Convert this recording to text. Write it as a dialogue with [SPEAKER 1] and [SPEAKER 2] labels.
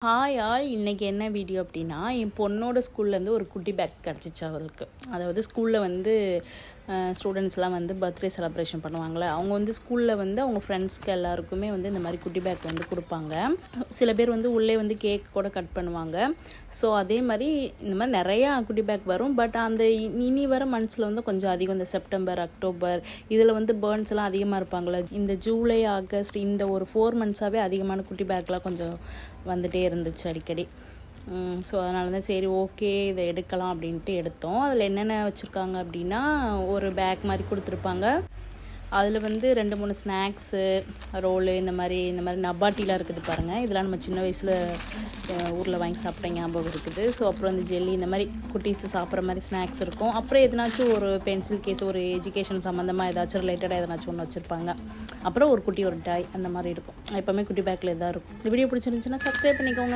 [SPEAKER 1] Hi all இன்றைக்கி என்ன video அப்படின்னா என் பொண்ணோட ஸ்கூல்லேருந்து ஒரு குட்டி பேக் கிடச்சிச்சு அவளுக்கு. அதாவது ஸ்கூலில் வந்து ஸ்டூடெண்ட்ஸ்லாம் வந்து பர்த்டே செலிப்ரேஷன் பண்ணுவாங்களே, அவங்க வந்து ஸ்கூலில் வந்து அவங்க ஃப்ரெண்ட்ஸ்க்கு எல்லாருக்குமே வந்து இந்த மாதிரி குட்டி பேக் வந்து கொடுப்பாங்க. சில பேர் வந்து உள்ளே வந்து கேக் கூட கட் பண்ணுவாங்க. ஸோ அதே மாதிரி இந்த மாதிரி நிறையா குட்டி பேக் வரும். பட் அந்த இனி வர மந்த்ஸில் வந்து கொஞ்சம் அதிகம், இந்த செப்டம்பர் அக்டோபர் இதில் வந்து பேர்ன்ஸ்லாம் அதிகமாக இருப்பாங்களே. இந்த ஜூலை ஆகஸ்ட் இந்த ஒரு 4 மந்த்ஸாகவே அதிகமான குட்டி பேக்லாம் கொஞ்சம் வந்துகிட்டே இருந்துச்சு அடிக்கடி. ஸோ அதனால தான் சரி ஓகே இதை எடுக்கலாம் அப்படின்ட்டு எடுத்தோம். அதில் என்னென்ன வச்சுருக்காங்க அப்படின்னா, ஒரு பேக் மாதிரி கொடுத்துருப்பாங்க. அதில் வந்து 2-3 ஸ்நாக்ஸு, ரோலு, இந்த மாதிரி நபாட்டிலாம் இருக்குது பாருங்கள். இதெல்லாம் நம்ம சின்ன வயசில் ஊரில் வாங்கி சாப்பிட்ட ஞாபகம் இருக்குது. ஸோ அப்புறம் இந்த ஜெல்லி, இந்த மாதிரி குட்டீஸு சாப்பிட்ற மாதிரி ஸ்நாக்ஸ் இருக்கும். அப்புறம் எதனாச்சும் ஒரு பென்சில் கேஸ், ஒரு எஜுகேஷன் சம்மந்தமாக ஏதாச்சும் ரிலேட்டடாக எதனாச்சும் ஒன்று வச்சுருப்பாங்க. அப்புறம் ஒரு டாய் அந்த மாதிரி இருக்கும். எப்போவுமே குட்டி பேக்கில் இதாக இருக்கும். இந்த வீடியோ பிடிச்சிருந்துச்சுன்னா சப்ஸ்கிரைப் பண்ணிக்கோங்க.